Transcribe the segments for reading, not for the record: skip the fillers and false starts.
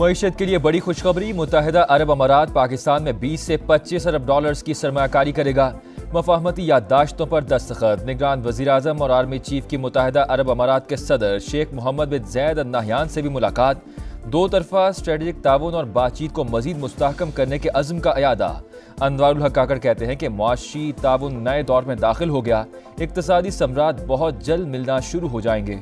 मईशत के लिए बड़ी खुशखबरी। मुत्तहिदा अरब अमारात पाकिस्तान में 20 से 25 अरब डॉलर्स की सरमायाकारी करेगा। मफाहमती याददाश्तों पर दस्तखत। निगरान वज़ीर-ए-आज़म और आर्मी चीफ की मुत्तहिदा अरब अमारात के सदर शेख मोहम्मद बिन ज़ायद अल नहयान से भी मुलाकात। दो तरफा स्ट्रेटेजिक ताउन और बातचीत को मजीद मुस्तहकम करने के अज़्म का अयादा। अनवारुल हक काकड़ कहते हैं कि मुआशी ताउन नए दौर में दाखिल हो गया। इक़्तिसादी समरात बहुत जल्द मिलना शुरू हो जाएंगे।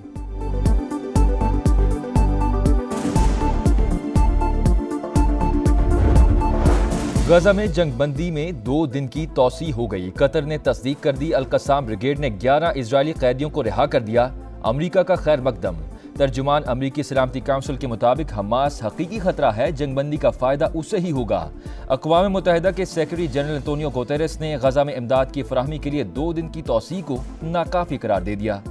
गजा में जंगबंदी में 2 दिन की तौसी हो गई। कतर ने तस्दीक कर दी। अल-कस्साम ब्रिगेड ने 11 इजरायली कैदियों को रिहा कर दिया। अमरीका का खैर मकदम। तर्जुमान अमरीकी सलामती काउंसिल के मुताबिक हमास हकीकी खतरा है, जंगबंदी का फायदा उसे ही होगा। अक़वाम मुत्तहिदा के सेक्रेटरी जनरल एंटोनियो गुतेरेस ने गजा में इमदाद की फराहमी के लिए 2 दिन की तौसी को नाकाफी करार दे दिया।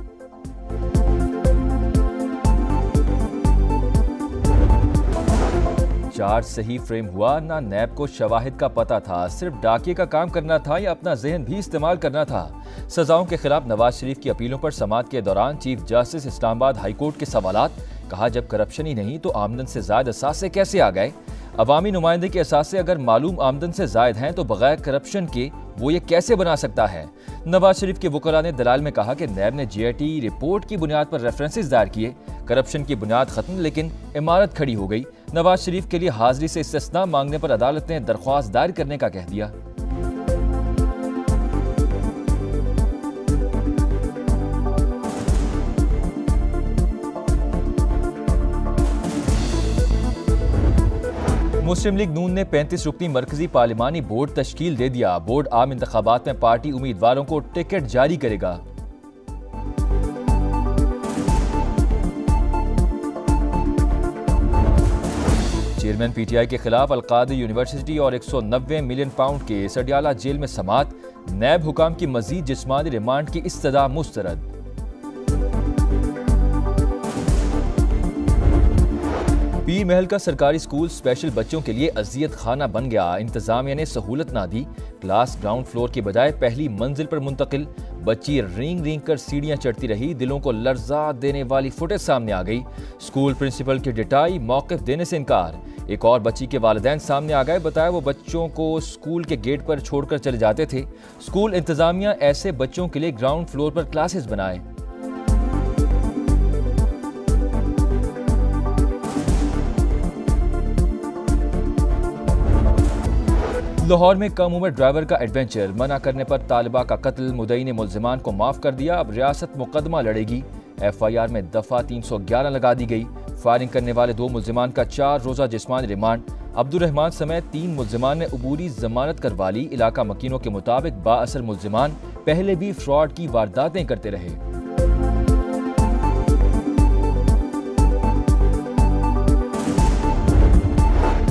चार्ज सही फ्रेम हुआ। ना नैब को शवाहिद का पता था, सिर्फ डाकिये का काम करना था या अपना जहन भी इस्तेमाल करना था। सजाओं के खिलाफ नवाज शरीफ की अपीलों पर समाअत के दौरान chief justice Islamabad high court के सवालात। कहा, जब करप्शन ही नहीं तो आमदन से जायद असासे कैसे आ गए? अवामी नुमाइंदे के असासे अगर मालूम आमदन से जायद हैं तो बगैर करप्शन के वो ये कैसे बना सकता है? नवाज शरीफ के वकला ने दलाल में कहा कि नैब ने GIT रिपोर्ट की बुनियाद पर रेफरेंसेस दायर किए। करप्शन की बुनियाद खत्म, लेकिन इमारत खड़ी हो गई। नवाज शरीफ के लिए हाजिरी से इस्तिस्ना मांगने पर अदालत ने दरख्वास्त दायर करने का कह दिया। मुस्लिम लीग नून ने 35 रुकनी मरकजी पार्लिमानी बोर्ड तश्कील दे दिया। बोर्ड आम इंतखाबात में पार्टी उम्मीदवारों को टिकट जारी करेगा। चेयरमैन PTI के खिलाफ अलकादर यूनिवर्सिटी और 190 मिलियन पाउंड के सडियाला जेल में समात। नैब हुकाम की मजीद जिस्मानी रिमांड की इस्तदा मुस्तरद। पीर महल का सरकारी स्कूल स्पेशल बच्चों के लिए अजियत खाना बन गया। इंतजामिया ने सहूलत ना दी। क्लास ग्राउंड फ्लोर के बजाय पहली मंजिल पर मुंतकिल। बच्ची रींग रींग कर सीढ़ियां चढ़ती रही। दिलों को लर्जा देने वाली फुटेज सामने आ गई। स्कूल प्रिंसिपल की डिटाई, मौक़िफ़ देने से इनकार। एक और बच्ची के वालिदैन सामने आ गए। बताया वो बच्चों को स्कूल के गेट पर छोड़कर चले जाते थे। स्कूल इंतजामिया ऐसे बच्चों के लिए ग्राउंड फ्लोर पर क्लासेस बनाए। लाहौर में कम उम्र ड्राइवर का एडवेंचर। मना करने पर तालिबा का कत्ल। मुद्दई ने मुल्जिमान को माफ कर दिया। अब रियासत मुकदमा लड़ेगी। FIR में दफा 311 लगा दी गई। फायरिंग करने वाले 2 मुल्जिमान का 4 रोजा जिस्मानी रिमांड। अब्दुल रहमान समेत 3 मुल्जिमान ने अबूरी जमानत करवा ली। इलाका मकीनों के मुताबिक बाअसर मुल्जिमान पहले भी फ्रॉड की वारदातें करते रहे।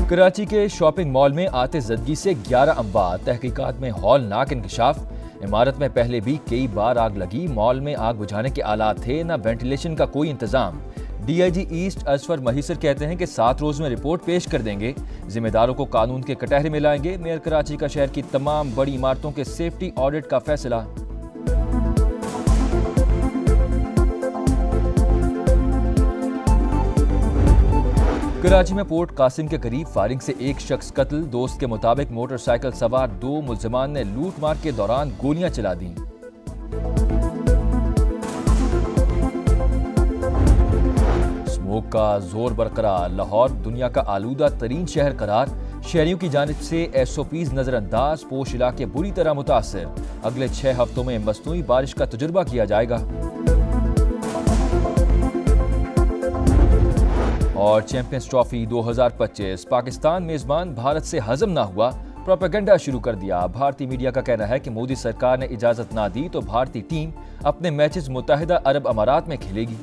कराची के शॉपिंग मॉल में आतिशज़दगी से 11 अमवात। तहकीकात में हौलनाक इंकशाफ। इमारत में पहले भी कई बार आग लगी। मॉल में आग बुझाने के आलात थे, न वेंटिलेशन का कोई इंतजाम। DIG ईस्ट असफर महीसर कहते हैं कि 7 रोज में रिपोर्ट पेश कर देंगे। जिम्मेदारों को कानून के कटहरे में लाएंगे। मेयर कराची का शहर की तमाम बड़ी इमारतों के सेफ्टी ऑडिट का फैसला। कराची में पोर्ट कासिम के करीब फायरिंग से एक शख्स कत्ल। दोस्त के मुताबिक मोटरसाइकिल सवार 2 मुल्जिमान ने लूट मार के दौरान गोलियां चला दी। स्मोक का जोर बरकरार। लाहौर दुनिया का आलूदा तरीन शहर करार। शहरियों की जानिब से SOPs नजरअंदाज। पोश इलाके बुरी तरह मुतासर। अगले 6 हफ्तों में मसनूई बारिश का तजुर्बा किया जाएगा। और चैंपियंस ट्रॉफी 2025 पाकिस्तान मेजबान भारत से हजम ना हुआ। प्रोपेगेंडा शुरू कर दिया। भारतीय मीडिया का कहना है कि मोदी सरकार ने इजाजत ना दी तो भारतीय टीम अपने मैचेस मुत्तहिदा अरब अमारात में खेलेगी।